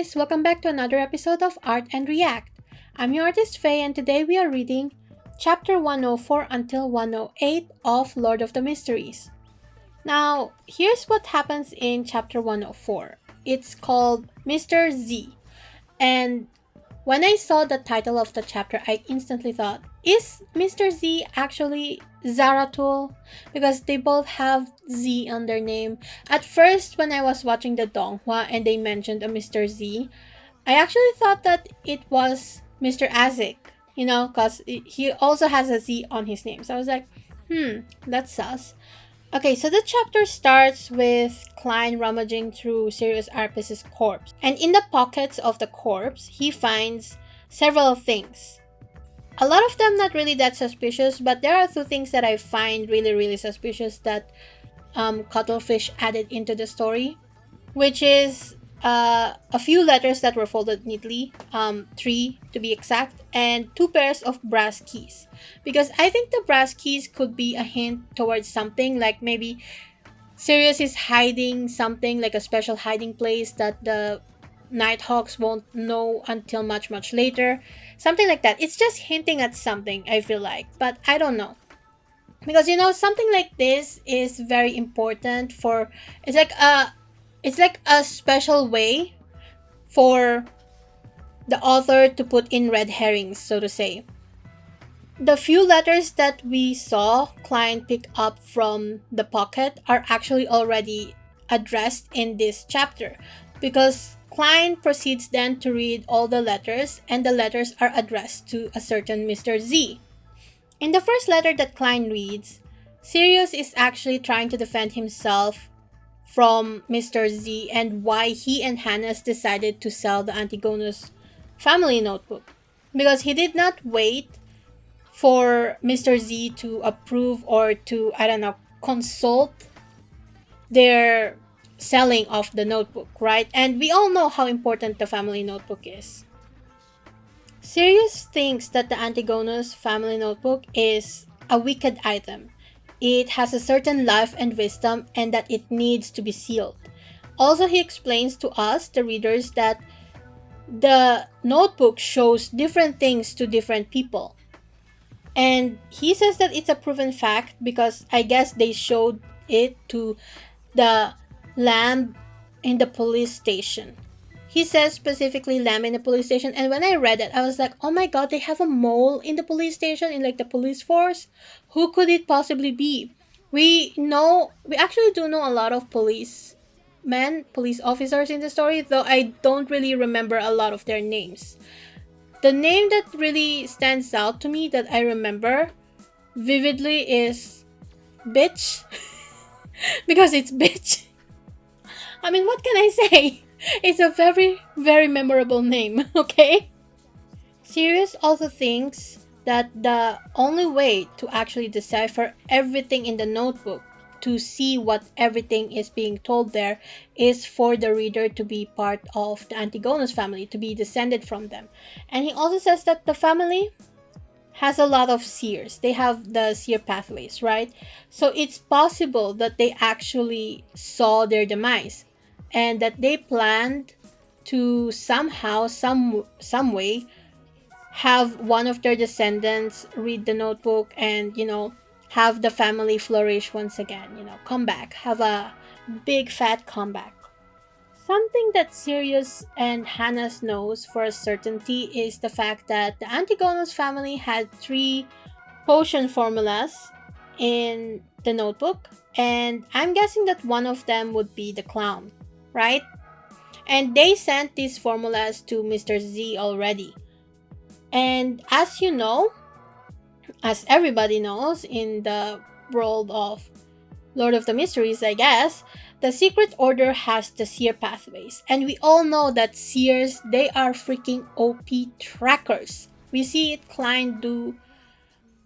guys, welcome back to another episode of Art and React. I'm your artist Faye, and today we are reading Chapter 104 until 108 of Lord of the Mysteries. Now, here's what happens in Chapter 104. It's called Mr. Z, and when I saw the title of the chapter, I instantly thought, is Mr. Z actually Zaratul? Because they both have Z on their name. At first, when I was watching the donghua and they mentioned a Mr. Z, I actually thought that it was Mr. Azik, because he also has a Z on his name. So I was like, that's sus. Okay, so the chapter starts with Klein rummaging through Sirius Arpis's corpse. And in the pockets of the corpse, he finds several things. A lot of them not really that suspicious, but there are two things that I find really suspicious that Cuttlefish added into the story, which is a few letters that were folded neatly, 3 to be exact, and 2 pairs of brass keys. Because I think the brass keys could be a hint towards something, like maybe Sirius is hiding something, like a special hiding place that the Nighthawks won't know until much later. Something like that. It's just hinting at something, I feel like, but I don't know. Because something like this is very important for it's like a special way for the author to put in red herrings, so to say. The few letters that we saw Klein pick up from the pocket are actually already addressed in this chapter, because Klein proceeds then to read all the letters, and the letters are addressed to a certain Mr. Z. In the first letter that Klein reads, Sirius is actually trying to defend himself from Mr. Z and why he and Hannes decided to sell the Antigonus family notebook. Because he did not wait for Mr. Z to approve or to, consult their selling of the notebook, right? And we all know how important the family notebook is. Sirius thinks that the Antigonus family notebook is a wicked item. It has a certain life and wisdom, and that it needs to be sealed. Also, he explains to us, the readers, that the notebook shows different things to different people. And he says that it's a proven fact because I guess they showed it to the lamb in the police station. He says specifically lamb in the police station, and when I read it, I was like, oh my god, they have a mole in the police station, in like the police force? Who could it possibly be? We actually do know a lot of police officers in the story, though I don't really remember a lot of their names. The name that really stands out to me that I remember vividly is Bitch. Because it's Bitch. I mean, what can I say? It's a very memorable name, okay? Sirius also thinks that the only way to actually decipher everything in the notebook, to see what everything is being told there, is for the reader to be part of the Antigonus family, to be descended from them. And he also says that the family has a lot of seers. They have the seer pathways, right? So it's possible that they actually saw their demise, and that they planned to somehow, some way, have one of their descendants read the notebook and, have the family flourish once again, come back, have a big fat comeback. Something that Sirius and Hannes knows for a certainty is the fact that the Antigonus family had 3 potion formulas in the notebook, and I'm guessing that one of them would be the clown, right? And they sent these formulas to Mr. Z already. And as you know, as everybody knows in the world of Lord of the Mysteries, I guess, the Secret Order has the seer pathways. And we all know that seers, they are freaking OP trackers. We see it Klein do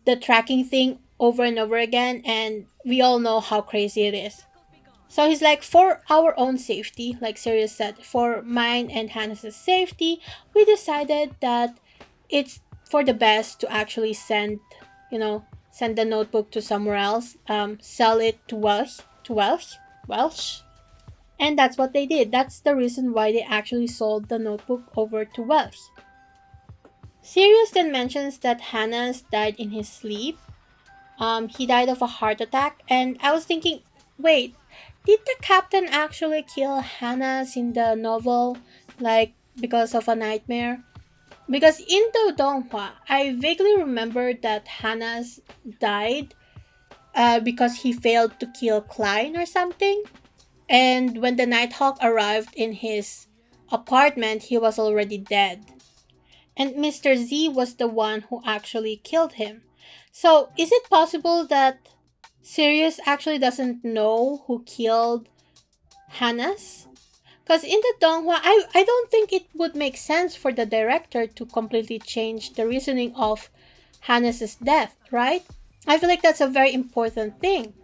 the tracking thing over and over again, and we all know how crazy it is. So he's like, for our own safety, like Sirius said, for mine and Hannes' safety, we decided that it's for the best to actually send the notebook to somewhere else, sell it to Welsh. And that's what they did. That's the reason why they actually sold the notebook over to Wells. Sirius then mentions that Hannes died in his sleep. He died of a heart attack, and I was thinking, wait, did the captain actually kill Hannes in the novel, like because of a nightmare? Because in the donghua, I vaguely remember that Hannes died because he failed to kill Klein or something. And when the Nighthawk arrived in his apartment, he was already dead. And Mr. Z was the one who actually killed him. So, is it possible that Sirius actually doesn't know who killed Hannes? Because in the donghua, I don't think it would make sense for the director to completely change the reasoning of Hannes' death, right? I feel like that's a very important thing.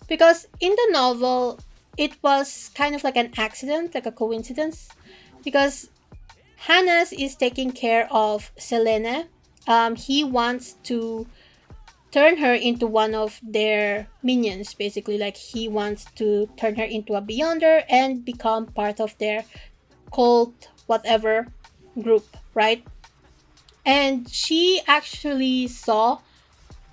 Because in the novel, it was kind of like an accident, like a coincidence. Because Hannes is taking care of Selene. He wants to turn her into one of their minions, basically. Like he wants to turn her into a Beyonder and become part of their cult, whatever group, right? And she actually saw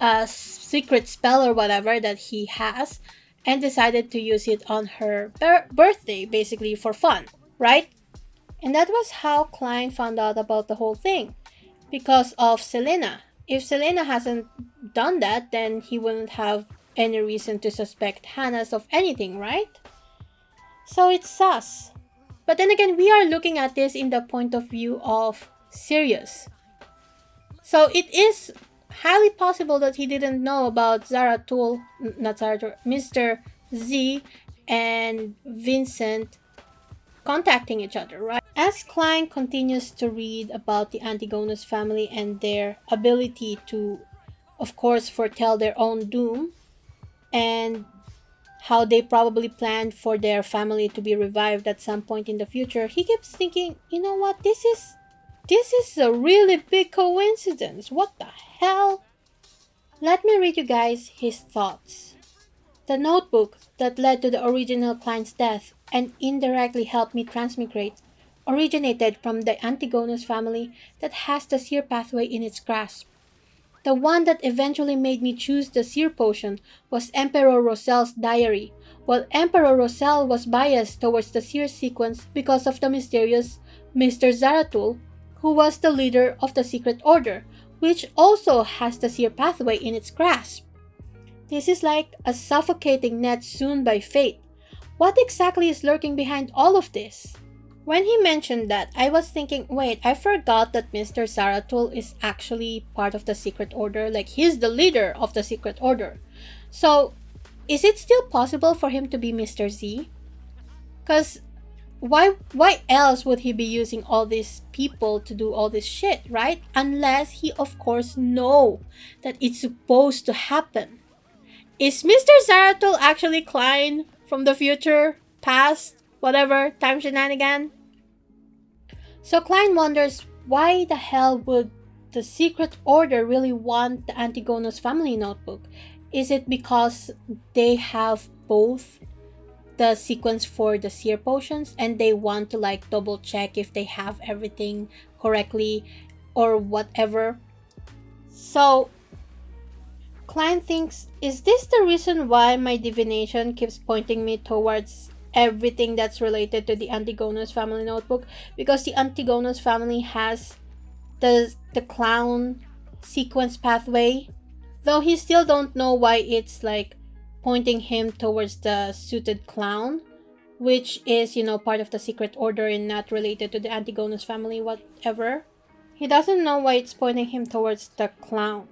a secret spell or whatever that he has and decided to use it on her birthday, basically for fun, right? And that was how Klein found out about the whole thing, because of Selena. If Selena hasn't done that, then he wouldn't have any reason to suspect Hannes of anything, right? So it's sus. But then again, we are looking at this in the point of view of Sirius. So it is highly possible that he didn't know about Zaratul, not Zaratul, Mr. Z and Vincent contacting each other, right? As Klein continues to read about the Antigonus family and their ability to, of course, foretell their own doom, and how they probably planned for their family to be revived at some point in the future, he keeps thinking, you know what, this is a really big coincidence. What the hell? Let me read you guys his thoughts. The notebook that led to the original Klein's death and indirectly helped me transmigrate originated from the Antigonus family that has the seer pathway in its grasp. The one that eventually made me choose the seer potion was Emperor Rosel's diary, while Emperor Rosel was biased towards the seer sequence because of the mysterious Mr. Zaratul, who was the leader of the secret order, which also has the seer pathway in its grasp. This is like a suffocating net sewn by fate. What exactly is lurking behind all of this? When he mentioned that, I was thinking, wait, I forgot that Mr. Zaratul is actually part of the secret order. Like, he's the leader of the secret order. So, is it still possible for him to be Mr. Z? Because why else would he be using all these people to do all this shit, right? Unless he, of course, know that it's supposed to happen. Is Mr. Zaratul actually Klein from the future, past, whatever, time shenanigan? So Klein wonders, why the hell would the secret order really want the Antigonus family notebook? Is it because they have both the sequence for the seer potions and they want to like double check if they have everything correctly or whatever? So Klein thinks, is this the reason why my divination keeps pointing me towards everything that's related to the Antigonus family notebook? Because the Antigonus family has the clown sequence pathway, though he still don't know why it's like pointing him towards the suited clown, which is, part of the secret order and not related to the Antigonus family, whatever. He doesn't know why it's pointing him towards the clown.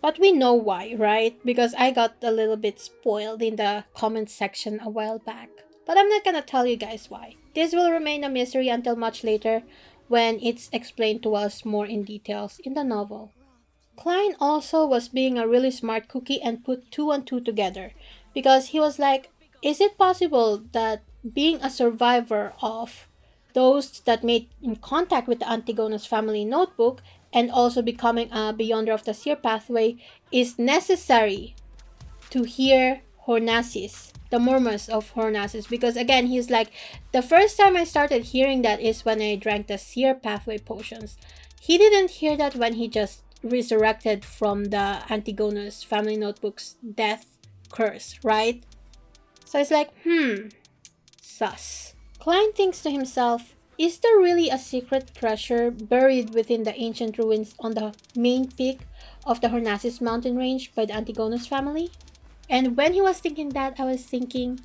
But we know why, right? Because I got a little bit spoiled in the comment section a while back. But I'm not gonna tell you guys why. This will remain a mystery until much later when it's explained to us more in details in the novel. Klein also was being a really smart cookie and put two and two together. Because he was like, is it possible that being a survivor of those that made in contact with the Antigonus family notebook and also becoming a Beyonder of the Seer pathway is necessary to hear Hornasis, the the murmurs of Hornaces, because again, he's like, the first time I started hearing that is when I drank the seer pathway potions. He didn't hear that when he just resurrected from the Antigonus family notebook's death curse, right? So it's like, sus. Klein thinks to himself, is there really a secret treasure buried within the ancient ruins on the main peak of the Hornaces mountain range by the Antigonus family? And when he was thinking that, I was thinking,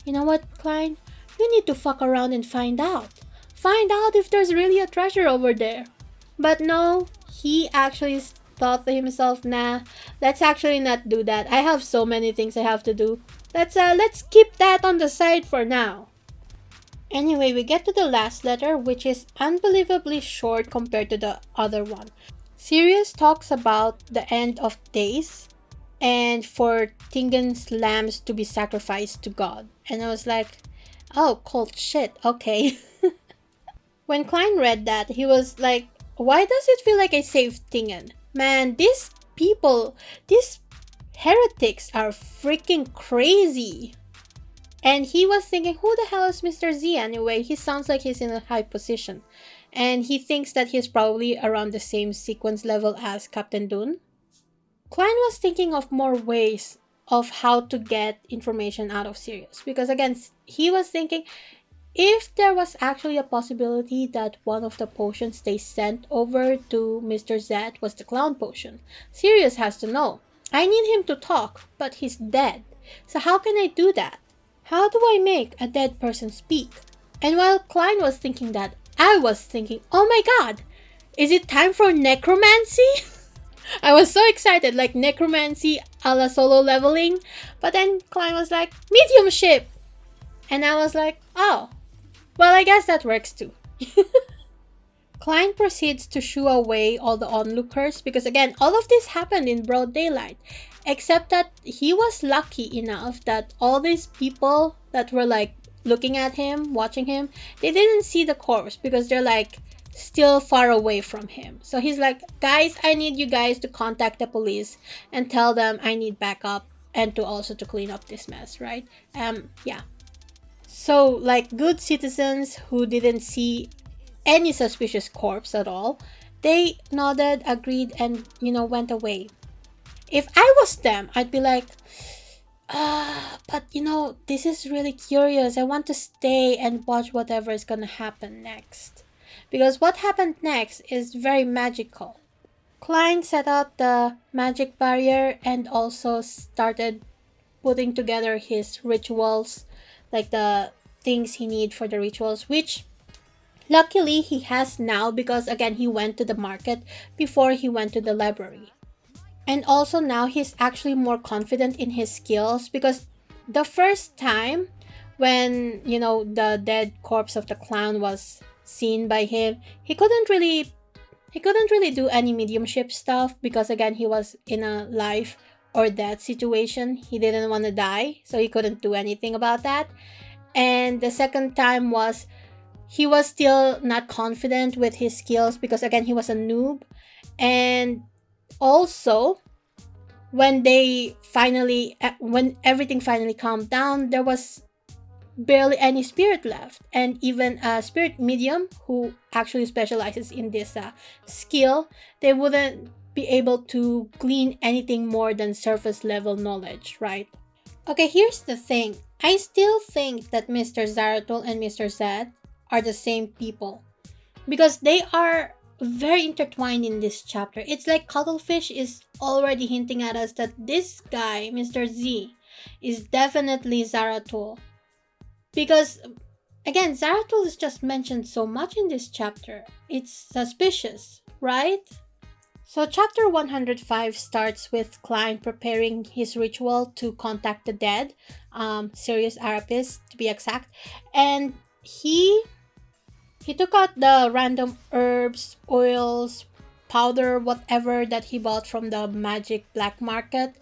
you know what, Klein? You need to fuck around and find out. Find out if there's really a treasure over there. But no, he actually thought to himself, nah, let's actually not do that. I have so many things I have to do. Let's keep that on the side for now. Anyway, we get to the last letter, which is unbelievably short compared to the other one. Sirius talks about the end of days and for Tingan's lambs to be sacrificed to God. And I was like, oh, cold shit, okay. When Klein read that, he was like, why does it feel like I saved Tingan? Man, these people, these heretics are freaking crazy. And he was thinking, who the hell is Mr. Z anyway? He sounds like he's in a high position. And he thinks that he's probably around the same sequence level as Captain Dune. Klein was thinking of more ways of how to get information out of Sirius. Because again, he was thinking, if there was actually a possibility that one of the potions they sent over to Mr. Z was the clown potion, Sirius has to know. I need him to talk, but he's dead. So how can I do that? How do I make a dead person speak? And while Klein was thinking that, I was thinking, oh my god, is it time for necromancy? I was so excited, like necromancy a la solo leveling. But then Klein was like, mediumship! And I was like, oh, well, I guess that works too. Klein proceeds to shoo away all the onlookers because again, all of this happened in broad daylight. Except that he was lucky enough that all these people that were like looking at him, watching him, they didn't see the corpse because they're like still far away from him. So he's like, guys, I need you guys to contact the police and tell them I need backup and to also to clean up this mess, right? Yeah. So like good citizens who didn't see any suspicious corpse at all, they nodded, agreed, and went away. If I was them, I'd be like, but this is really curious. I want to stay and watch whatever is gonna happen next. Because what happened next is very magical. Klein set out the magic barrier and also started putting together his rituals, like the things he needs for the rituals, which luckily he has now because again, he went to the market before he went to the library. And also now he's actually more confident in his skills because the first time when, the dead corpse of the clown was seen by him, he couldn't really do any mediumship stuff because again, he was in a life or death situation. He didn't want to die, so he couldn't do anything about that. And the second time was he was still not confident with his skills because again, he was a noob. And also, when everything finally calmed down, there was barely any spirit left. And even a spirit medium who actually specializes in this skill, they wouldn't be able to glean anything more than surface level knowledge, right? Okay, here's the thing. I still think that Mr. Zaratul and Mr. Z are the same people because they are very intertwined in this chapter. It's like Cuttlefish is already hinting at us that this guy, Mr. Z, is definitely Zaratul. Because, again, Zaratul is just mentioned so much in this chapter. It's suspicious, right? So chapter 105 starts with Klein preparing his ritual to contact the dead, Sirius Arapis to be exact, and he took out the random herbs, oils, powder, whatever that he bought from the magic black market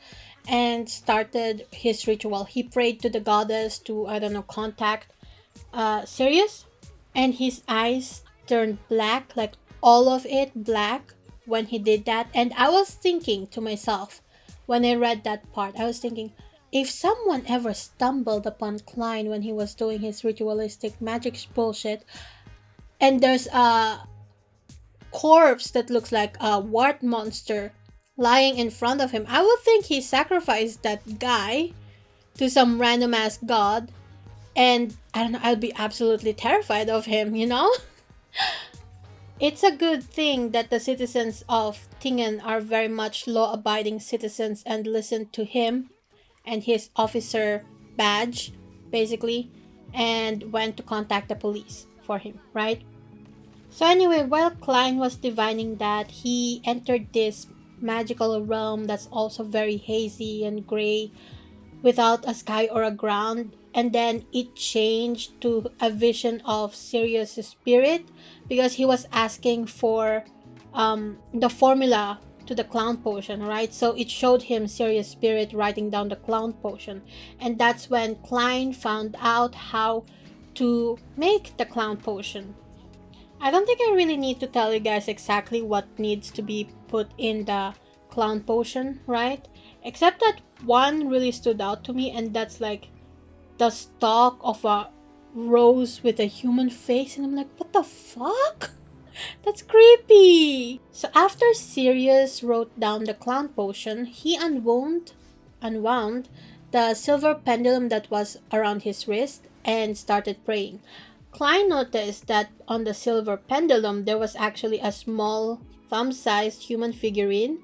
and started his ritual. He prayed to the goddess to, contact Sirius, and his eyes turned black, like all of it black when he did that. And I was thinking to myself when I read that part, I was thinking, if someone ever stumbled upon Klein when he was doing his ritualistic magic bullshit, and there's a corpse that looks like a wart monster lying in front of him, I would think he sacrificed that guy to some random ass god, and I don't know, I'd be absolutely terrified of him, you know? It's a good thing that the citizens of Tingen are very much law abiding citizens and listen to him and his officer badge, basically, and went to contact the police for him, right? So anyway, while Klein was divining that, he entered this magical realm that's also very hazy and gray without a sky or a ground, and then it changed to a vision of Sirius' spirit because he was asking for the formula to the clown potion, right? So it showed him Sirius' spirit writing down the clown potion, and that's when Klein found out how to make the clown potion. I don't think I really need to tell you guys exactly what needs to be put in the clown potion, right? Except that one really stood out to me, and that's like the stalk of a rose with a human face, and I'm like, what the fuck? That's creepy! So after Sirius wrote down the clown potion, he unwound the silver pendulum that was around his wrist and started praying. Klein noticed that on the silver pendulum there was actually a small thumb-sized human figurine,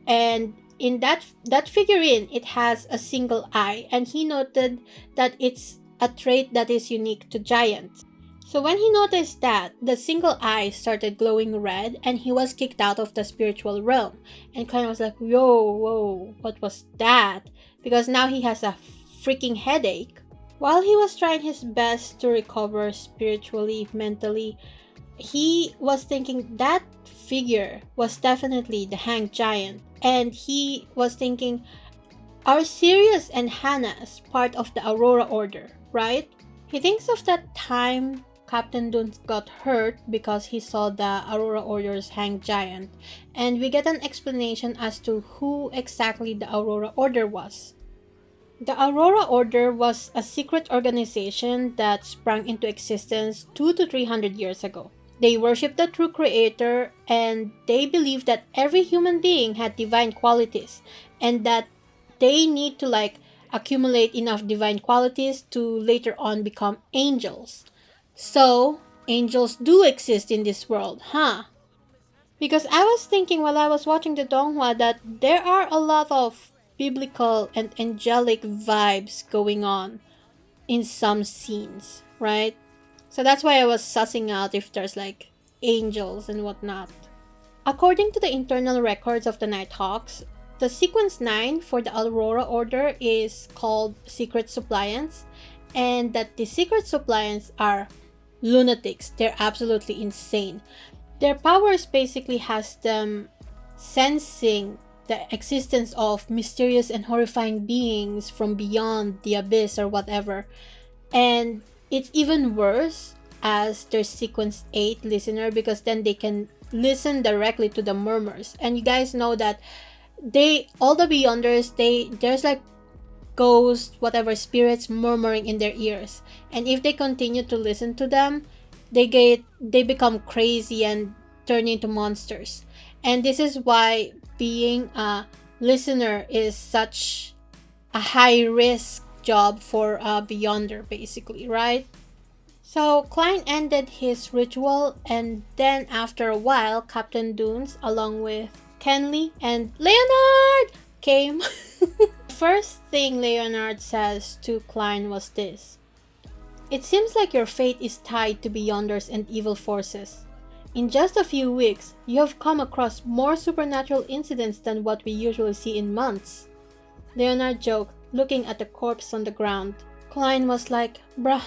and in that figurine it has a single eye, and he noted that it's a trait that is unique to giants. So when he noticed that, the single eye started glowing red and he was kicked out of the spiritual realm. And Klein was like, whoa, what was that? Because now he has a freaking headache. While he was trying his best to recover spiritually, mentally, he was thinking that figure was definitely the hanged giant. And he was thinking, are Sirius and Hannah's part of the Aurora Order, right? He thinks of that time Captain Dunes got hurt because he saw the Aurora Order's hanged giant, and we get an explanation as to who exactly the Aurora Order was. The Aurora Order was a secret organization that sprang into existence 200 to 300 years ago. They worship the true creator, and they believe that every human being had divine qualities, and that they need to accumulate enough divine qualities to later on become angels. So, angels do exist in this world, huh? Because I was thinking while I was watching the donghua that there are a lot of biblical and angelic vibes going on in some scenes, right? So that's why I was sussing out if there's angels and whatnot. According to the internal records of the Nighthawks, the sequence 9 for the Aurora Order is called Secret Suppliants, and that the Secret Suppliants are lunatics. They're absolutely insane. Their powers basically has them sensing the existence of mysterious and horrifying beings from beyond the abyss or whatever. And it's even worse as their sequence 8 listener, because then they can listen directly to the murmurs. And you guys know that all the Beyonders, there's ghosts, whatever spirits murmuring in their ears, and if they continue to listen to them, they become crazy and turn into monsters. And this is why being a listener is such a high risk job for a Beyonder, basically, right? So Klein ended his ritual, and then after a while, Captain Dunes, along with Kenley and Leonard, came. First thing Leonard says to Klein was this: "It seems like your fate is tied to Beyonders and evil forces. In just a few weeks, you have come across more supernatural incidents than what we usually see in months." Leonard joked, looking at the corpse on the ground. Klein was like, "Bruh,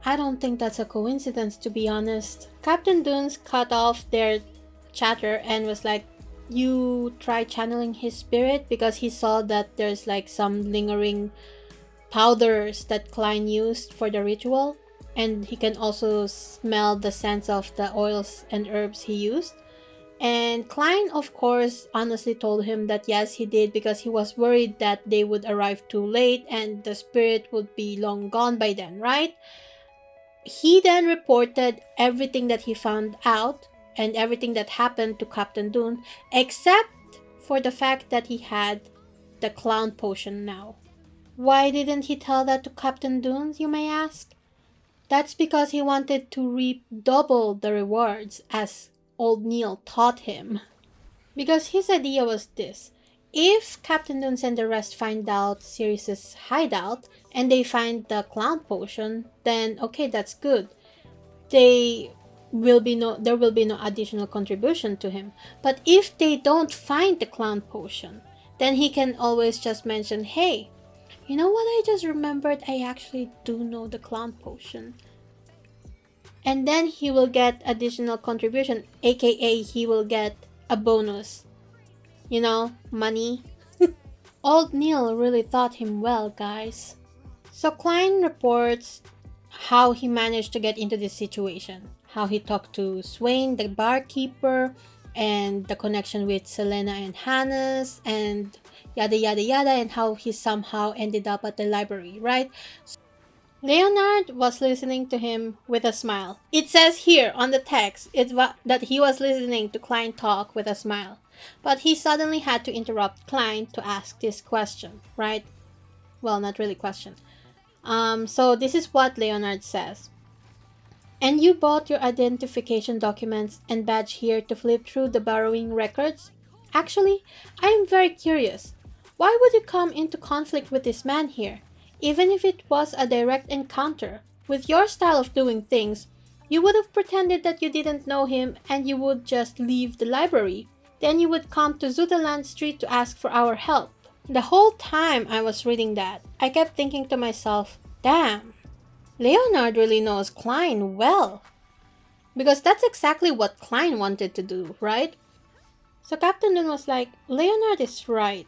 I don't think that's a coincidence, to be honest." Captain Dunes cut off their chatter and was like, "You try channeling his spirit?" Because he saw that there's some lingering powders that Klein used for the ritual, and he can also smell the scents of the oils and herbs he used. And Klein, of course, honestly told him that yes, he did because he was worried that they would arrive too late and the spirit would be long gone by then, right? He then reported everything that he found out and everything that happened to Captain Dune, except for the fact that he had the clown potion now. Why didn't he tell that to Captain Dune, you may ask? That's because he wanted to reap double the rewards, as old Neil taught him. Because his idea was this: if Captain Dunes and the rest find out Sirius's hideout and they find the clown potion, then okay, that's good. There will be no additional contribution to him. But if they don't find the clown potion, then he can always just mention, "Hey, you know what, I just remembered, I actually do know the clown potion." And then he will get additional contribution, aka he will get a bonus. You know, money. Old Neil really taught him well, guys. So Klein reports how he managed to get into this situation, how he talked to Swain, the barkeeper, and the connection with Selena and Hannes, and yada yada yada, and how he somehow ended up at the library, right? Leonard was listening to him with a smile. It says here on the text that he was listening to Klein talk with a smile. But he suddenly had to interrupt Klein to ask this question, right? Well, not really question. So this is what Leonard says. "And you bought your identification documents and badge here to flip through the borrowing records? Actually, I am very curious. Why would you come into conflict with this man here? Even if it was a direct encounter, with your style of doing things, you would have pretended that you didn't know him and you would just leave the library. Then you would come to Zutaland Street to ask for our help." The whole time I was reading that, I kept thinking to myself, damn, Leonard really knows Klein well. Because that's exactly what Klein wanted to do, right? So Captain Dune was like, Leonard is right.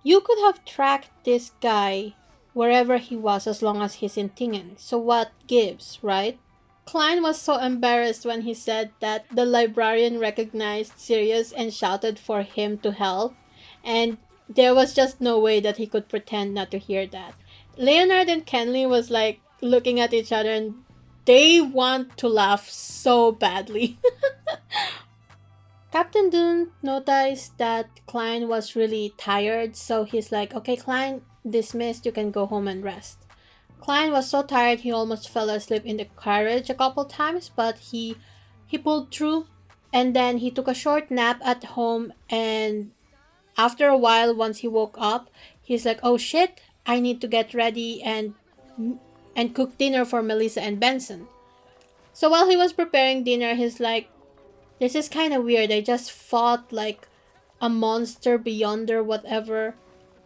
You could have tracked this guy wherever he was as long as he's in Tingen, so what gives, right? Klein was so embarrassed when he said that the librarian recognized Sirius and shouted for him to help, and there was just no way that he could pretend not to hear that. Leonard and Kenley was like looking at each other and they want to laugh so badly. Captain Dune noticed that Klein was really tired, so he's like, "Okay, Klein, dismissed, you can go home and rest." Klein was so tired he almost fell asleep in the carriage a couple times, but he pulled through, and then he took a short nap at home, and after a while, once he woke up, he's like, "Oh shit, I need to get ready and cook dinner for Melissa and Benson." So while he was preparing dinner, he's like, "This is kind of weird. I just fought like a monster beyond or whatever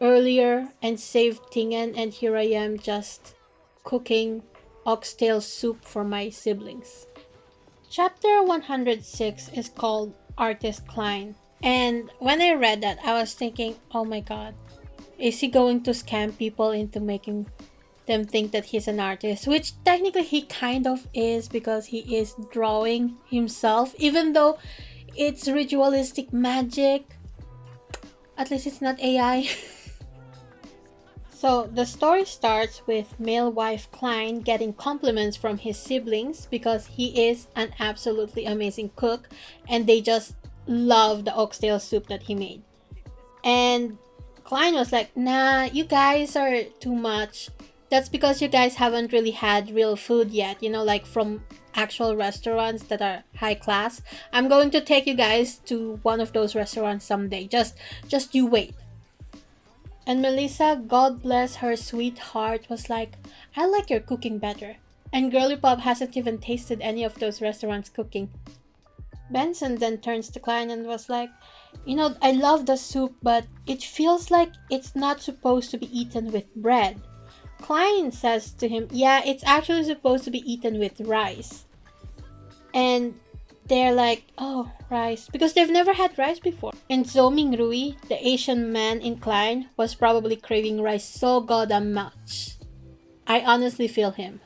earlier and saved Tingen, and here I am just cooking oxtail soup for my siblings." Chapter 106 is called Artist Klein. And when I read that, I was thinking, oh my god, is he going to scam people into making them think that he's an artist? Which technically he kind of is, because he is drawing himself, even though it's ritualistic magic. At least it's not AI. So the story starts with male wife Klein getting compliments from his siblings because he is an absolutely amazing cook and they just love the oxtail soup that he made. And Klein was like, "Nah, you guys are too much. That's because you guys haven't really had real food yet, you know, like from actual restaurants that are high class. I'm going to take you guys to one of those restaurants someday. Just you wait." And Melissa, God bless her sweet heart, was like, "I like your cooking better." And Girly Pop hasn't even tasted any of those restaurants' cooking. Benson then turns to Klein and was like, "You know, I love the soup, but it feels like it's not supposed to be eaten with bread." Klein says to him, "Yeah, it's actually supposed to be eaten with rice." And they're like, "Oh, rice," because they've never had rice before. And Zoming Rui, the Asian man in Klein, was probably craving rice so goddamn much. I honestly feel him.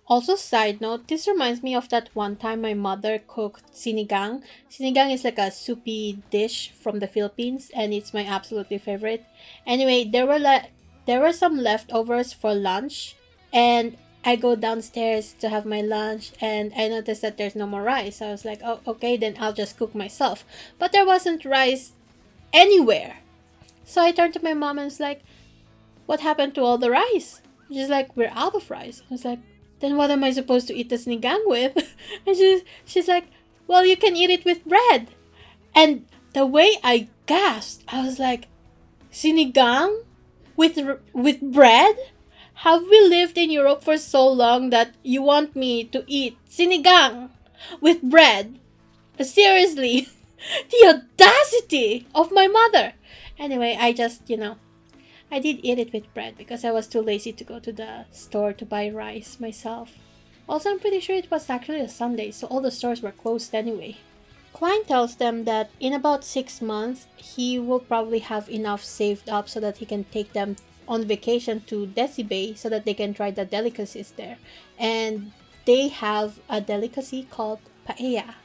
Also, side note, this reminds me of that one time my mother cooked sinigang. Sinigang is like a soupy dish from the Philippines, and it's my absolutely favorite. Anyway, there were some leftovers for lunch, and I go downstairs to have my lunch, and I noticed that there's no more rice. I was like, oh, okay, then I'll just cook myself. But there wasn't rice anywhere. So I turned to my mom and was like, what happened to all the rice? She's like, we're out of rice. I was like, then what am I supposed to eat the sinigang with? And she's like, well, you can eat it with bread. And the way I gasped, I was like, sinigang with bread? Have we lived in Europe for so long that you want me to eat sinigang with bread? Seriously, the audacity of my mother. Anyway, I just, I did eat it with bread because I was too lazy to go to the store to buy rice myself. Also, I'm pretty sure it was actually a Sunday, so all the stores were closed anyway. Klein tells them that in about 6 months, he will probably have enough saved up so that he can take them on vacation to Desi Bay so that they can try the delicacies there. And they have a delicacy called paella,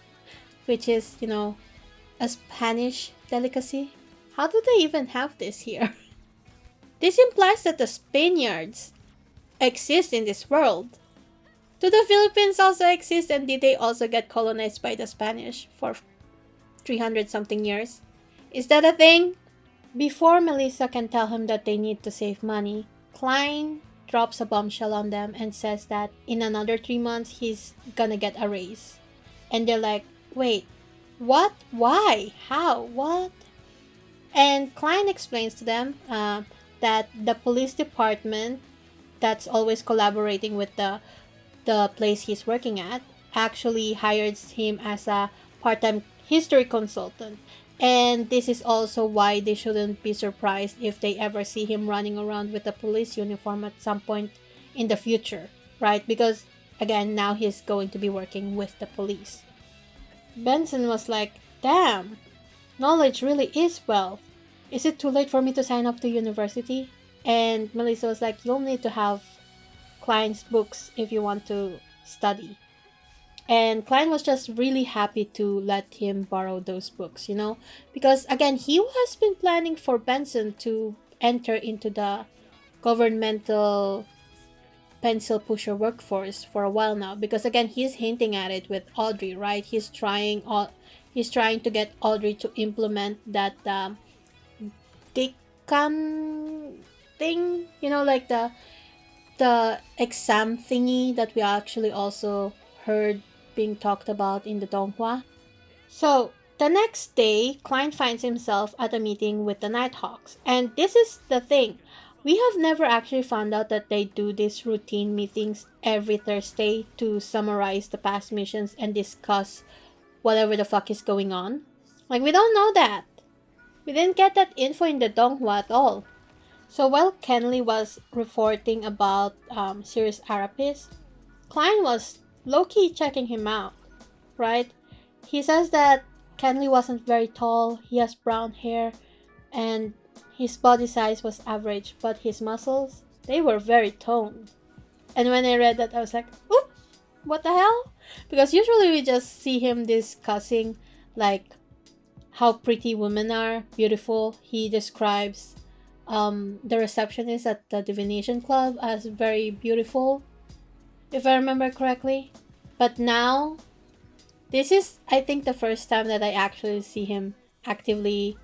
which is, a Spanish delicacy. How do they even have this here? This implies that the Spaniards exist in this world. Do the Philippines also exist, and did they also get colonized by the Spanish for 300 something years? Is that a thing? Before Melissa can tell him that they need to save money, Klein drops a bombshell on them and says that in another 3 months he's gonna get a raise. And they're like, wait, what? Why? How? What? And Klein explains to them that the police department that's always collaborating with the place he's working at actually hires him as a part-time history consultant. And this is also why they shouldn't be surprised if they ever see him running around with a police uniform at some point in the future, right? Because, again, now he's going to be working with the police. Benson was like, damn, knowledge really is wealth. Is it too late for me to sign up to university? And Melissa was like, you'll need to have Klein's books if you want to study. And Klein was just really happy to let him borrow those books, because again, he has been planning for Benson to enter into the governmental pencil pusher workforce for a while now, because again, he's hinting at it with Audrey, right? He's trying to get Audrey to implement that Decan thing, like the exam thingy that we actually also heard being talked about in the donghua. So the next day, Klein finds himself at a meeting with the Nighthawks. And this is the thing. We have never actually found out that they do these routine meetings every Thursday to summarize the past missions and discuss whatever the fuck is going on. Like, we don't know that. We didn't get that info in the donghua at all. So while Kenley was reporting about Sirius Arapis, Klein was low-key checking him out, right? He says that Kenley wasn't very tall, he has brown hair, and his body size was average, but his muscles, they were very toned. And when I read that, I was like, oop, what the hell? Because usually we just see him discussing, like, how pretty women are, beautiful. He describes the receptionist at the Divination Club as very beautiful, if I remember correctly. But now, this is, I think, the first time that I actually see him actively,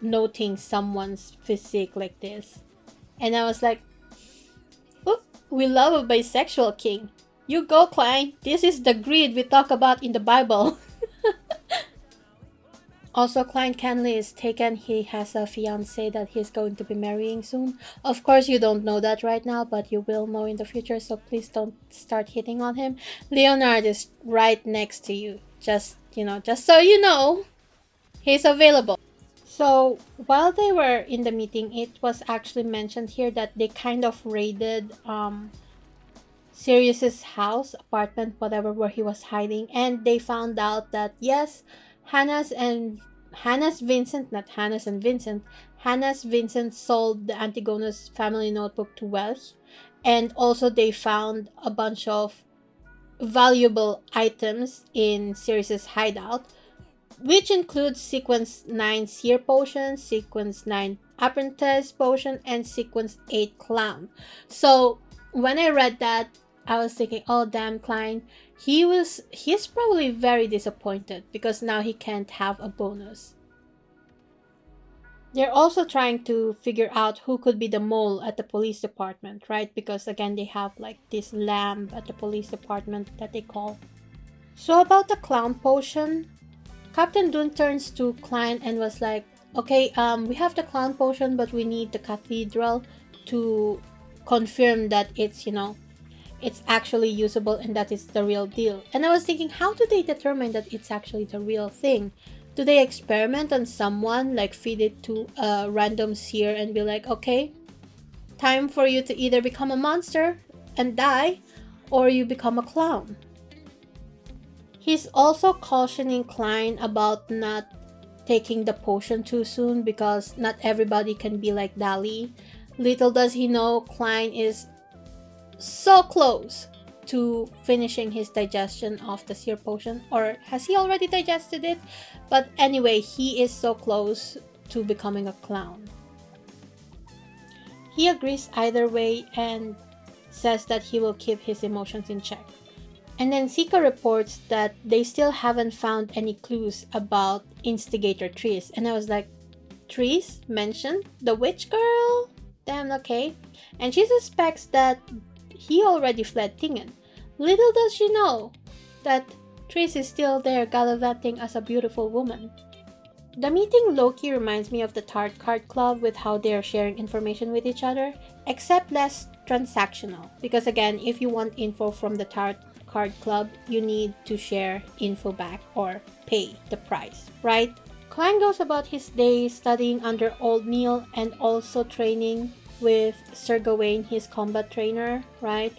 noting someone's physique like this. And I was like, oop, we love a bisexual king. You go, Klein. This is the greed we talk about in the Bible. Also, Klein Kenley is taken. He has a fiancée that he's going to be marrying soon. Of course, you don't know that right now, but you will know in the future, so please don't start hitting on him. Leonard is right next to you. Just so you know, he's available. So, while they were in the meeting, it was actually mentioned here that they kind of raided Sirius's house, apartment, whatever, where he was hiding, and they found out that yes, Hannah's Vincent sold the Antigonus family notebook to Welch, And also they found a bunch of valuable items in Sirius's hideout, which includes Sequence 9 Seer Potion, Sequence 9 Apprentice Potion, and Sequence 8 Clown. So when I read that, I was thinking, oh damn, Klein, he's probably very disappointed because now he can't have a bonus. They're also trying to figure out who could be the mole at the police department, right? Because again, they have like this lamb at the police department that they call. So about the clown potion, Captain Dune turns to Klein and was like, okay, we have the clown potion, but we need the cathedral to confirm that it's, it's actually usable and that it's the real deal. And I was thinking, how do they determine that it's actually the real thing? Do they experiment on someone, like feed it to a random seer and be like, okay, time for you to either become a monster and die, or you become a clown? He's also cautioning Klein about not taking the potion too soon because not everybody can be like Dali. Little does he know, Klein is so close to finishing his digestion of the seer potion, or has he already digested it? But anyway, he is so close to becoming a clown. He agrees either way and says that he will keep his emotions in check. And then Sika reports that they still haven't found any clues about instigator Tris, and I was like, Tris mentioned the witch girl? Damn, okay. And she suspects that he already fled Tingen. Little does she know that Tris is still there gallivanting as a beautiful woman. The meeting low-key reminds me of the Tart Card Club with how they are sharing information with each other, except less transactional. Because again, if you want info from the Tart Card Club, you need to share info back or pay the price, right? Klein goes about his day studying under Old Neil and also training with Sir Gawain, his combat trainer, right?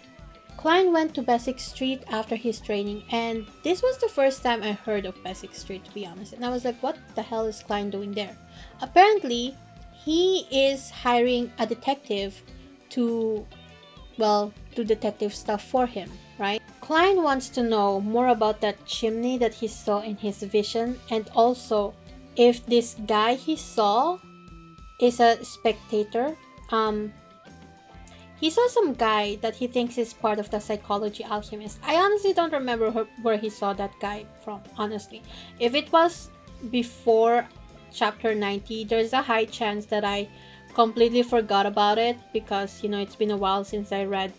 Klein went to Bessic Street after his training, and this was the first time I heard of Bessic Street, to be honest. And I was like, what the hell is Klein doing there? Apparently, he is hiring a detective to do detective stuff for him, right? Klein wants to know more about that chimney that he saw in his vision, and also if this guy he saw is a spectator. He saw some guy that he thinks is part of the psychology alchemist. I honestly don't remember where he saw that guy from, honestly. If it was before chapter 90, there's a high chance that I completely forgot about it because, it's been a while since I read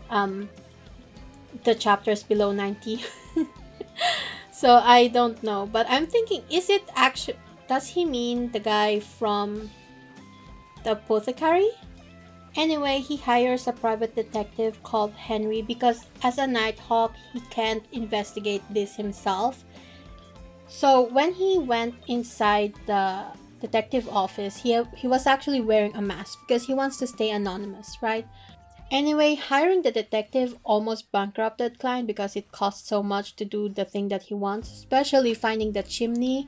the chapters below 90. So I don't know. But I'm thinking, is it actually... Does he mean the guy from the apothecary? Anyway, he hires a private detective called Henry because as a Nighthawk, he can't investigate this himself. So when he went inside the detective office, he was actually wearing a mask because he wants to stay anonymous, right? Anyway, hiring the detective almost bankrupted Klein because it costs so much to do the thing that he wants, especially finding the chimney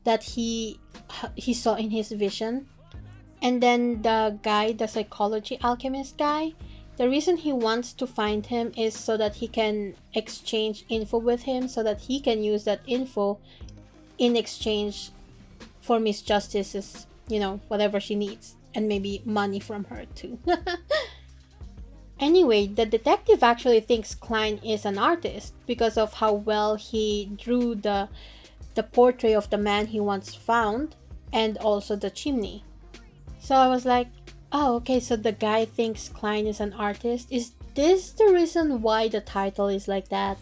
that he saw in his vision. And then the guy, the psychology alchemist guy, the reason he wants to find him is so that he can exchange info with him, so that he can use that info in exchange for Miss Justice's, whatever she needs, and maybe money from her too. Anyway, the detective actually thinks Klein is an artist because of how well he drew the portrait of the man he once found and also the chimney. So I was like, oh, okay, so the guy thinks Klein is an artist? Is this the reason why the title is like that?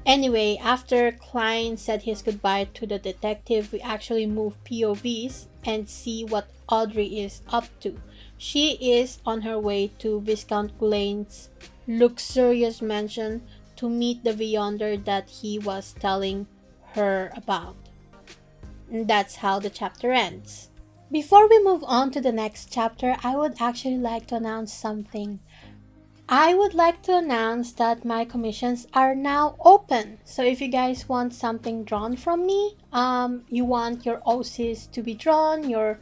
Anyway, after Klein said his goodbye to the detective, we actually move POVs and see what Audrey is up to. She is on her way to Viscount Gulane's luxurious mansion to meet the Beyonder that he was telling her about. And that's how the chapter ends. Before we move on to the next chapter, I would actually like to announce something. I would like to announce that my commissions are now open. So if you guys want something drawn from me, you want your OCs to be drawn, your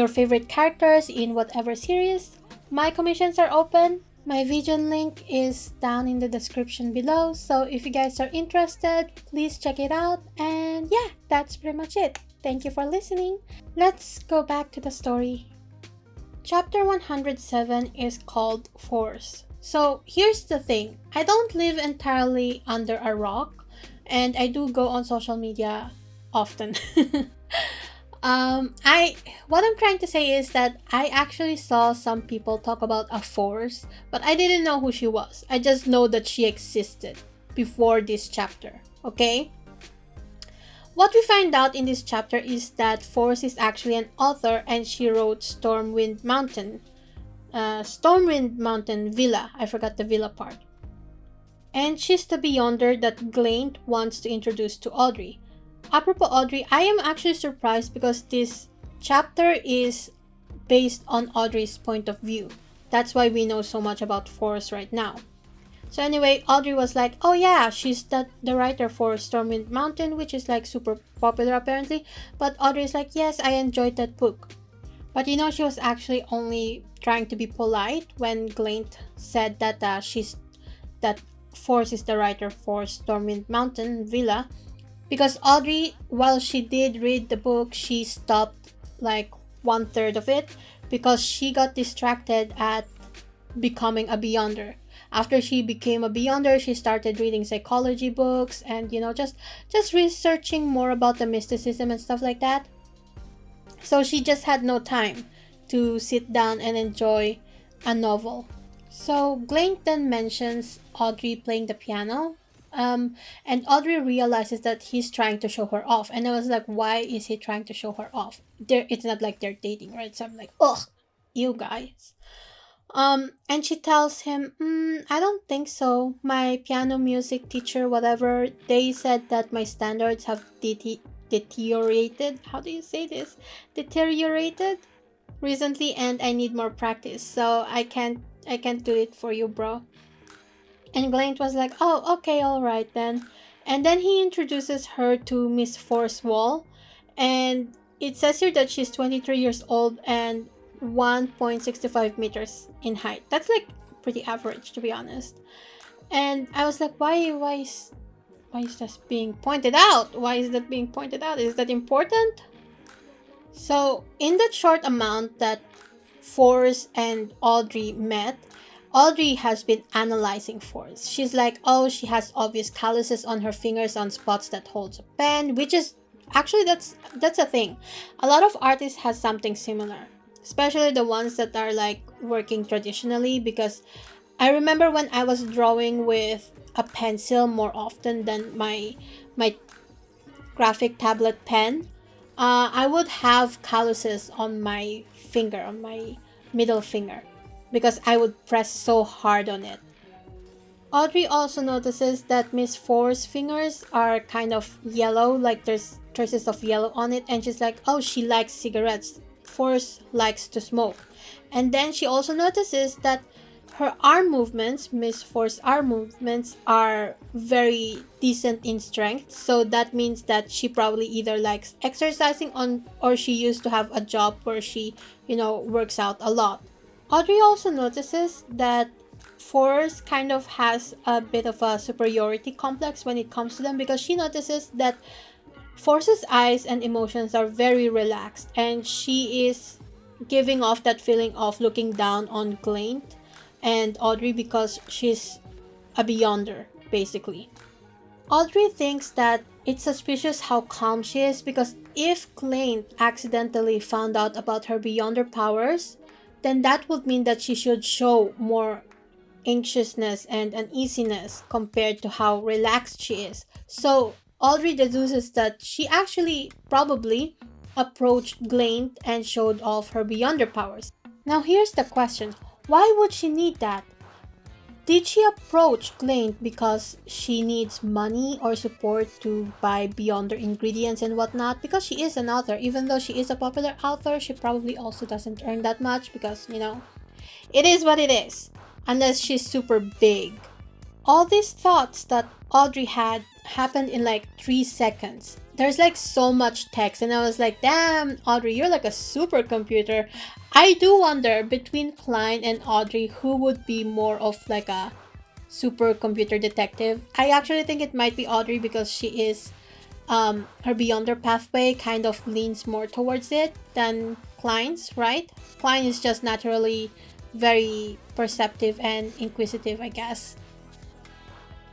favorite characters in whatever series, My commissions are open. My Vision link is down in the description below, so if you guys are interested, please check it out. And yeah, that's pretty much it. Thank you for listening. Let's go back to the story. Chapter 107 is called FORS. So here's the thing. I don't live entirely under a rock, and I do go on social media often. What I'm trying to say is that I actually saw some people talk about a FORS, but I didn't know who she was. I just know that she existed before this chapter, okay? What we find out in this chapter is that FORS is actually an author, and she wrote Stormwind Mountain Villa. I forgot the villa part. And she's the Beyonder that Glaint wants to introduce to Audrey. Apropos Audrey, I am actually surprised because this chapter is based on Audrey's point of view. That's why we know so much about FORS right now. So anyway, Audrey was like, oh yeah, she's the writer for Stormwind Mountain, which is like super popular apparently. But Audrey is like, yes, I enjoyed that book. But you know, she was actually only trying to be polite when Glaint said that that FORS is the writer for Stormwind Mountain Villa. Because Audrey, while she did read the book, she stopped like 1/3 of it because she got distracted at becoming a Beyonder. After she became a Beyonder, she started reading psychology books and, you know, just researching more about the mysticism and stuff like that. So she just had no time to sit down and enjoy a novel. So Glaint then mentions Audrey playing the piano. And Audrey realizes that he's trying to show her off. And I was like, why is he trying to show her off? It's not like they're dating, right? So I'm like, ugh, you guys. And she tells him, I don't think so. My piano music teacher, whatever, they said that my standards have deteriorated. How do you say this? Deteriorated recently, and I need more practice. So I can't do it for you, bro. And Glaint was like, oh, okay, alright then. And then he introduces her to Miss Force Wall. And it says here that she's 23 years old and 1.65 meters in height. That's like pretty average, to be honest. And I was like, why is this being pointed out? Why is that being pointed out? Is that important? So in that short amount that FORS and Audrey met, Audrey has been analyzing FORS. She's like, oh, she has obvious calluses on her fingers on spots that holds a pen, which is actually that's a thing. A lot of artists has something similar, especially the ones that are like working traditionally, because I remember when I was drawing with a pencil more often than my graphic tablet pen, I would have calluses on my finger, on my middle finger, because I would press so hard on it. Audrey also notices that Miss For's fingers are kind of yellow, like there's traces of yellow on it, and she's like, oh, she likes cigarettes. Force likes to smoke. And then she also notices that her arm movements, Miss For's arm movements, are very decent in strength. So that means that she probably either likes exercising or she used to have a job where she, works out a lot. Audrey also notices that FORS kind of has a bit of a superiority complex when it comes to them, because she notices that FORS's eyes and emotions are very relaxed, and she is giving off that feeling of looking down on Glaint and Audrey because she's a Beyonder, basically. Audrey thinks that it's suspicious how calm she is, because if Glaint accidentally found out about her Beyonder powers, then that would mean that she should show more anxiousness and uneasiness compared to how relaxed she is. So Audrey deduces that she actually probably approached Glaint and showed off her Beyonder powers. Now here's the question, why would she need that? Did she approach Glaint because she needs money or support to buy Beyonder ingredients and whatnot? Because she is an author. Even though she is a popular author, she probably also doesn't earn that much because, it is what it is. Unless she's super big. All these thoughts that Audrey had happened in like 3 seconds. there's like so much text, and I was like, damn, Audrey, you're like a supercomputer. I do wonder between Klein and Audrey who would be more of like a supercomputer detective. I actually think it might be Audrey because she is her Beyonder pathway kind of leans more towards it than Klein's, right? Klein is just naturally very perceptive and inquisitive, I guess.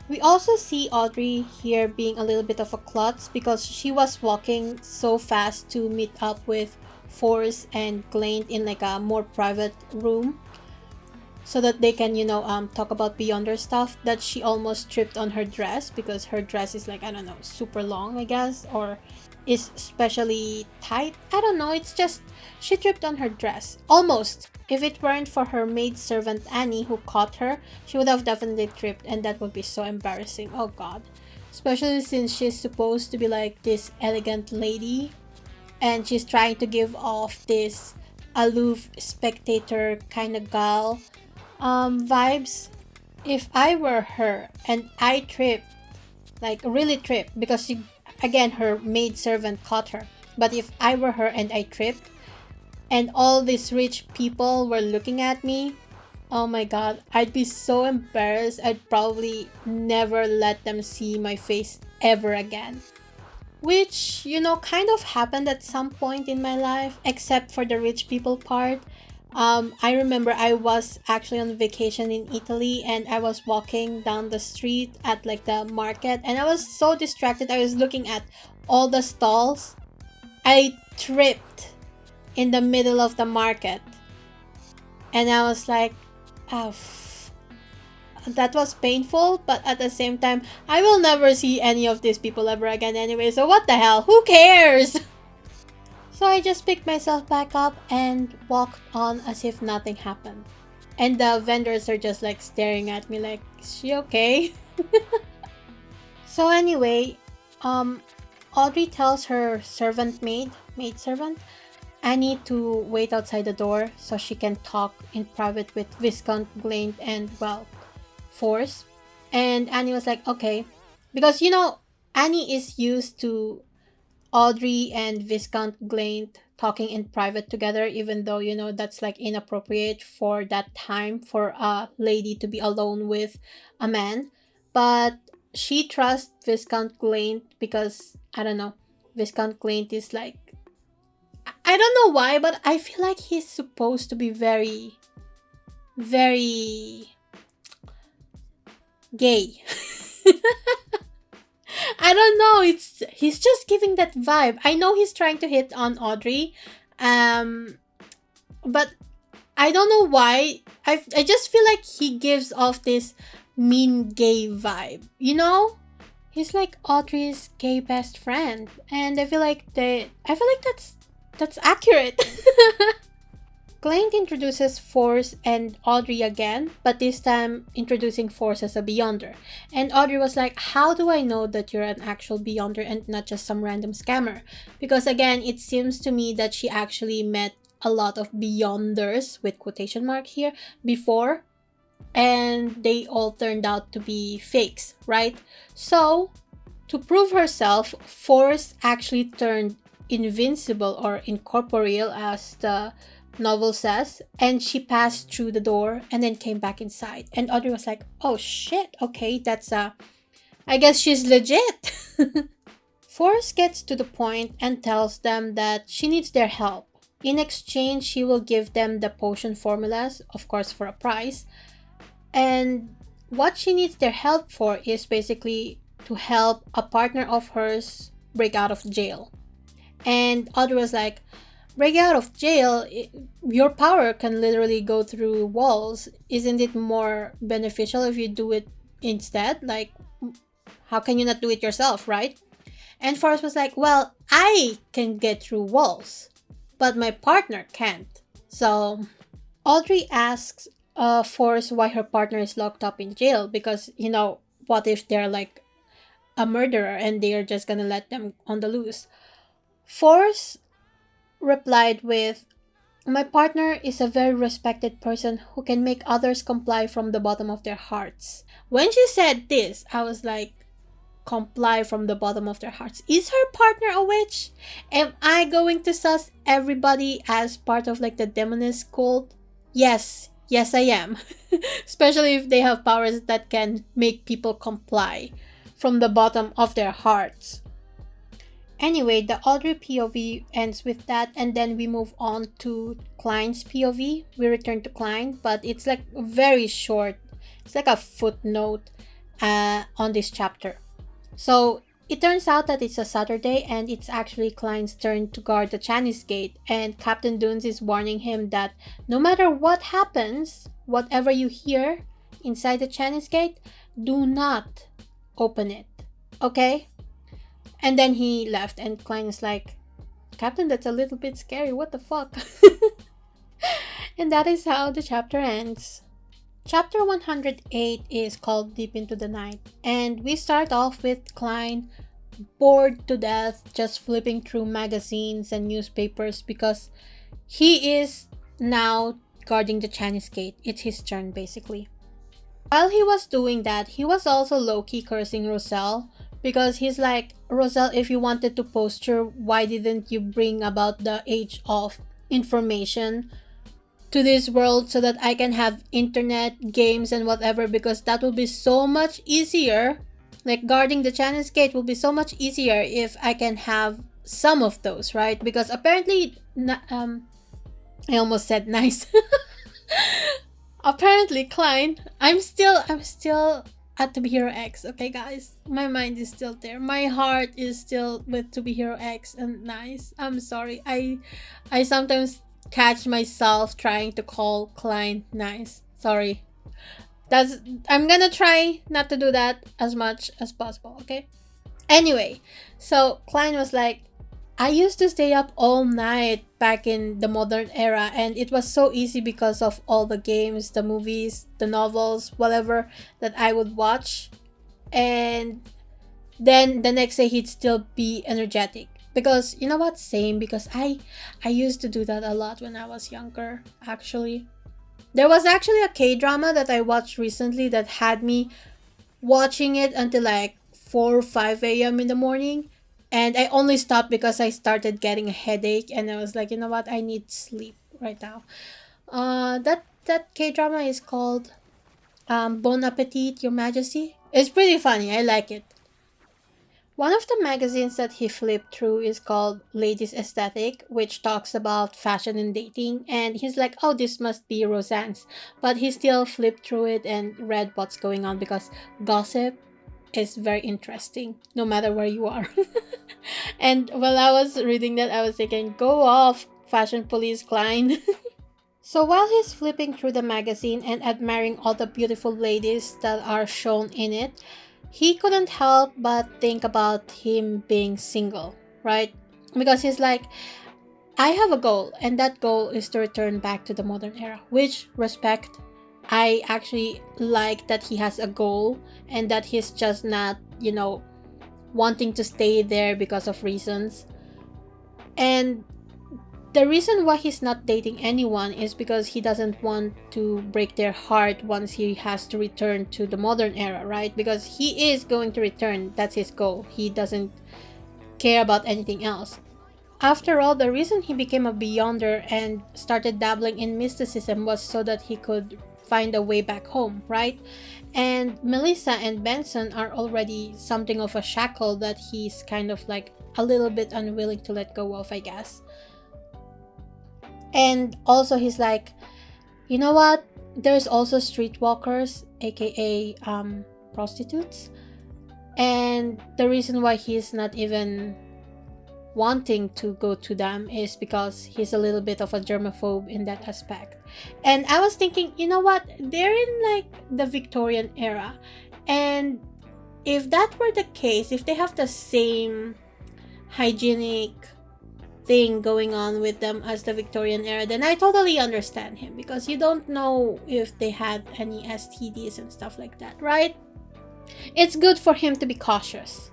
We also see Audrey here being a little bit of a klutz because she was walking so fast to meet up with FORS and Glaint in like a more private room so that they can, talk about Beyonder stuff, that she almost tripped on her dress because her dress is like, I don't know, super long, I guess, or is especially tight. I don't know, it's just she tripped on her dress. Almost. If it weren't for her maidservant Annie who caught her, she would have definitely tripped, and that would be so embarrassing. Oh god. Especially since she's supposed to be like this elegant lady and she's trying to give off this aloof spectator kind of gal vibes. If I were her and I tripped, like really tripped, because she, again, her maidservant caught her, but if I were her and I tripped and all these rich people were looking at me, oh my god, I'd be so embarrassed. I'd probably never let them see my face ever again. Which, kind of happened at some point in my life, except for the rich people part. I remember I was actually on vacation in Italy and I was walking down the street at like the market and I was so distracted. I was looking at all the stalls. I tripped in the middle of the market and I was like, oh, that was painful, but at the same time, I will never see any of these people ever again anyway, so what the hell, who cares? So I just picked myself back up and walked on as if nothing happened. And the vendors are just like staring at me like, is she okay? So anyway, Audrey tells her maidservant, Annie, to wait outside the door so she can talk in private with Viscount Glaint and, well, FORS. And Annie was like, okay. Because, Annie is used to Audrey and Viscount Glaint talking in private together, even though, that's like inappropriate for that time for a lady to be alone with a man. But she trusts Viscount Glaint because, I don't know, Viscount Glaint is like, I don't know why, but I feel like he's supposed to be very, very gay. I don't know, he's just giving that vibe. I know he's trying to hit on Audrey, but I don't know why. I just feel like he gives off this mean gay vibe, He's like Audrey's gay best friend, and I feel like that's accurate. Glaint introduces FORS and Audrey again, but this time introducing FORS as a Beyonder. And Audrey was like, how do I know that you're an actual Beyonder and not just some random scammer? Because again, it seems to me that she actually met a lot of Beyonders, with quotation mark here, before, and they all turned out to be fakes, right? So, to prove herself, FORS actually turned invincible or incorporeal, as the novel says, and she passed through the door and then came back inside. And Audrey was like, oh shit, okay, that's I guess she's legit. FORS gets to the point and tells them that she needs their help. In exchange, she will give them the potion formulas, of course for a price. And what she needs their help for is basically to help a partner of hers break out of jail. And Audrey was like, break out of jail, your power can literally go through walls. Isn't it more beneficial if you do it instead? Like, how can you not do it yourself, right? And FORS was like, well, I can get through walls, but my partner can't. So Audrey asks FORS why her partner is locked up in jail, because, what if they're like a murderer and they're just gonna let them on the loose? FORS replied with, my partner is a very respected person who can make others comply from the bottom of their hearts. When she said this, I was like, comply from the bottom of their hearts. Is her partner a witch? Am I going to sus everybody as part of like the demoness cult? Yes, I am. Especially if they have powers that can make people comply from the bottom of their hearts. Anyway, the Audrey POV ends with that, and then we move on to Klein's POV. We return to Klein, but it's like very short. It's like a footnote on this chapter. So it turns out that it's a Saturday, and it's actually Klein's turn to guard the Chinese gate, and Captain Dunes is warning him that no matter what happens, whatever you hear inside the Chinese gate, do not open it. Okay? And then he left, and Klein is like, Captain, that's a little bit scary. What the fuck? And that is how the chapter ends. Chapter 108 is called Deep into the Night. And we start off with Klein bored to death, just flipping through magazines and newspapers because he is now guarding the Chinese gate. It's his turn, basically. While he was doing that, he was also low-key cursing Roselle, because he's like, Roselle, if you wanted to posture, why didn't you bring about the age of information to this world so that I can have internet, games, and whatever, because that will be so much easier. Like, guarding the Chinese gate will be so much easier if I can have some of those, right? Because apparently, I almost said nice. Apparently, Klein, I'm still at To Be Hero X, okay guys? My mind is still there. My heart is still with To Be Hero X and nice. I'm sorry. I sometimes catch myself trying to call Klein nice. Sorry. I'm gonna try not to do that as much as possible, okay? Anyway, so Klein was like, I used to stay up all night back in the modern era, and it was so easy because of all the games, the movies, the novels, whatever that I would watch. And then the next day he'd still be energetic. Because, you know what? Same, because I used to do that a lot when I was younger, actually. There was actually a K-drama that I watched recently that had me watching it until like 4 or 5 a.m. in the morning. And I only stopped because I started getting a headache, and I was like, you know what, I need sleep right now. That K-drama is called Bon Appetit, Your Majesty. It's pretty funny, I like it. One of the magazines that he flipped through is called Ladies Aesthetic, which talks about fashion and dating, and he's like, oh, this must be Roseanne's. But he still flipped through it and read what's going on because gossip is very interesting no matter where you are. And while I was reading that, I was thinking, go off, fashion police Klein. So while he's flipping through the magazine and admiring all the beautiful ladies that are shown in it, he couldn't help but think about him being single, right? Because he's like, I have a goal, and that goal is to return back to the modern era, which, respect, I actually like that he has a goal and that he's just not, wanting to stay there because of reasons. And the reason why he's not dating anyone is because he doesn't want to break their heart once he has to return to the modern era, right? Because he is going to return. That's his goal. He doesn't care about anything else. After all, the reason he became a Beyonder and started dabbling in mysticism was so that he could find a way back home, right? And Melissa and Benson are already something of a shackle that he's kind of like a little bit unwilling to let go of, I guess. And also he's like, you know what? There's also streetwalkers, aka prostitutes. And the reason why he's not even wanting to go to them is because he's a little bit of a germaphobe in that aspect. And I was thinking, you know what, they're in like the Victorian era, and if that were the case, if they have the same hygienic thing going on with them as the Victorian era, then I totally understand him, because you don't know if they had any STDs and stuff like that, right? It's good for him to be cautious.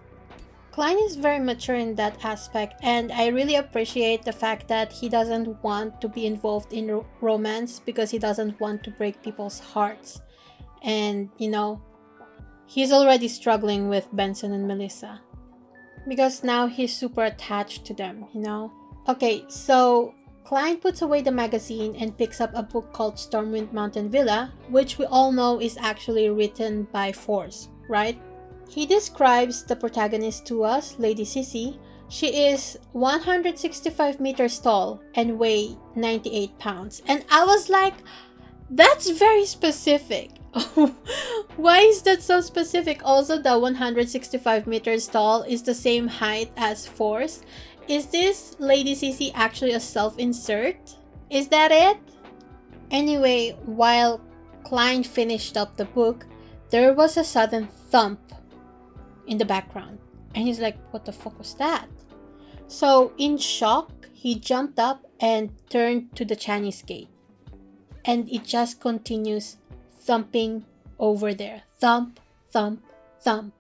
Klein is very mature in that aspect, and I really appreciate the fact that he doesn't want to be involved in romance because he doesn't want to break people's hearts. And, he's already struggling with Benson and Melissa. Because now he's super attached to them, you know? Okay, so Klein puts away the magazine and picks up a book called Stormwind Mountain Villa, which we all know is actually written by FORS, right? He describes the protagonist to us, Lady Sissy. She is 165 meters tall and weigh 98 pounds. And I was like, that's very specific. Why is that so specific? Also, the 165 meters tall is the same height as FORS. Is this Lady Sissy actually a self-insert? Is that it? Anyway, while Klein finished up the book, there was a sudden thump in the background. And he's like, what the fuck was that? So, in shock, he jumped up and turned to the Chinese gate. And it just continues thumping over there. Thump, thump, thump.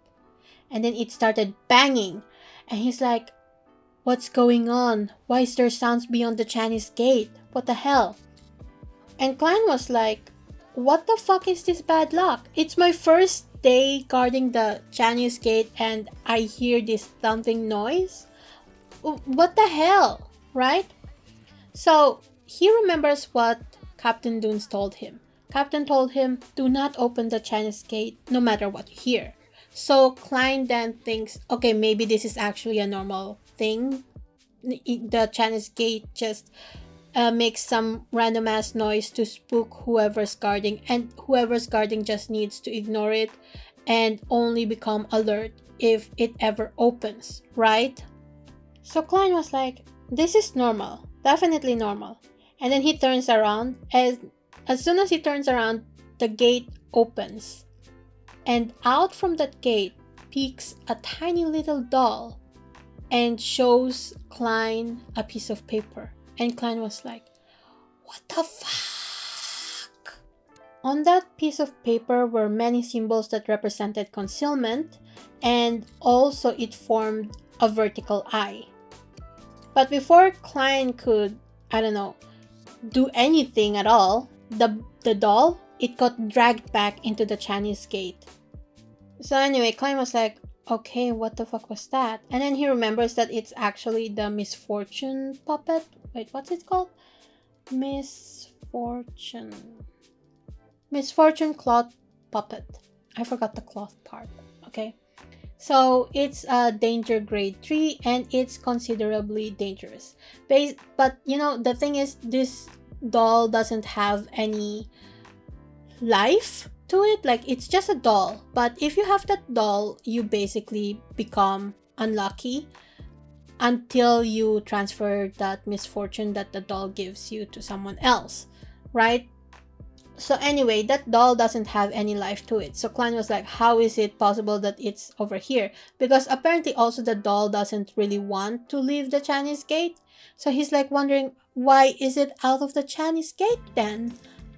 And then it started banging. And he's like, what's going on? Why is there sounds beyond the Chinese gate? What the hell? And Klein was like, what the fuck is this bad luck? It's my first day guarding the Chinese gate and I hear this thumping noise? What the hell? Right? So he remembers what Captain Dunes told him. Captain told him, do not open the Chinese gate no matter what you hear. So Klein then thinks, okay, maybe this is actually a normal thing. The Chinese gate just makes some random ass noise to spook whoever's guarding, and whoever's guarding just needs to ignore it and only become alert if it ever opens, right? So Klein was like, this is normal, definitely normal. And then he turns around, and as soon as he turns around, the gate opens. And out from that gate peeks a tiny little doll and shows Klein a piece of paper. And Klein was like, what the fuck? On that piece of paper were many symbols that represented concealment, and also it formed a vertical eye. But before Klein could, do anything at all, the doll, it got dragged back into the Chinese gate. So anyway, Klein was like, okay, what the fuck was that? And then he remembers that it's actually the Misfortune puppet. Wait, what's it called? Misfortune cloth puppet. I forgot the cloth part. Okay. So it's a danger grade 3 and it's considerably dangerous. But the thing is, this doll doesn't have any life to it. Like, it's just a doll. But if you have that doll, you basically become unlucky until you transfer that misfortune that the doll gives you to someone else, right? So anyway, that doll doesn't have any life to it. So Klein was like, how is it possible that it's over here? Because apparently also the doll doesn't really want to leave the Chinese gate. So he's like wondering, why is it out of the Chinese gate then?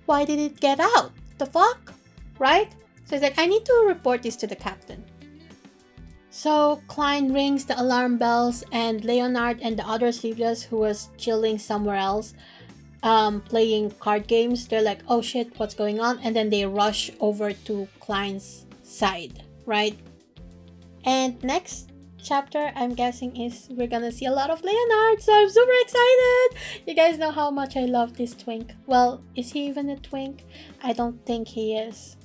Why did it get out? The fuck? Right? So he's like, I need to report this to the captain. So Klein rings the alarm bells, and Leonard and the other sleeveless who was chilling somewhere else, playing card games, they're like, oh shit, what's going on? And then they rush over to Klein's side, right? And next chapter, I'm guessing, is we're gonna see a lot of Leonard, so I'm super excited! You guys know how much I love this twink. Well, is he even a twink? I don't think he is.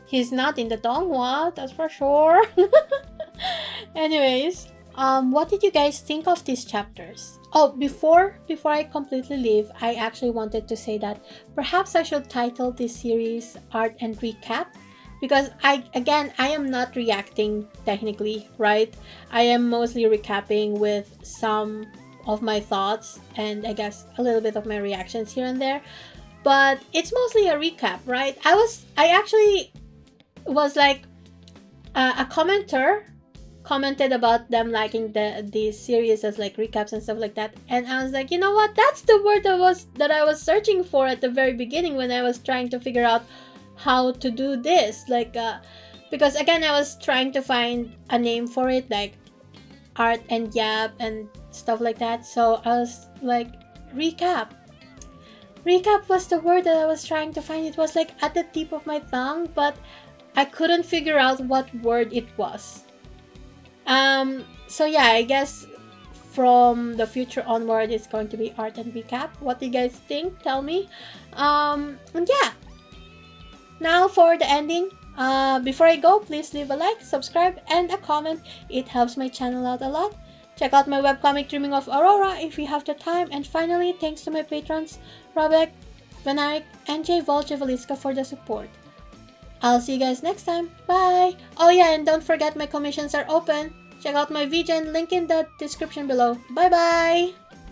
He's not in the donghua, that's for sure. Anyways, what did you guys think of these chapters? Oh, before I completely leave, I actually wanted to say that perhaps I should title this series Art and Recap, because I am not reacting technically, right? I am mostly recapping with some of my thoughts and I guess a little bit of my reactions here and there, but it's mostly a recap, right? I actually was like, a commenter commented about them liking the series as like recaps and stuff like that, and I was like, you know what, that's the word that I was searching for at the very beginning when I was trying to figure out how to do this, like because again I was trying to find a name for it, like art and yap and stuff like that. So I was like, recap was the word that I was trying to find. It was like at the tip of my tongue, but I couldn't figure out what word it was. So yeah, I guess from the future onward, it's going to be art and recap. What do you guys think? Tell me. And yeah, now for the ending. Before I go, please leave a like, subscribe, and a comment. It helps my channel out a lot. Check out my webcomic Dreaming of Aurora if you have the time. And finally, thanks to my patrons, Robek, Vanarik, and J. Volchevaliska for the support. I'll see you guys next time. Bye! Oh yeah, and don't forget my commissions are open. Check out my VGen link in the description below. Bye bye!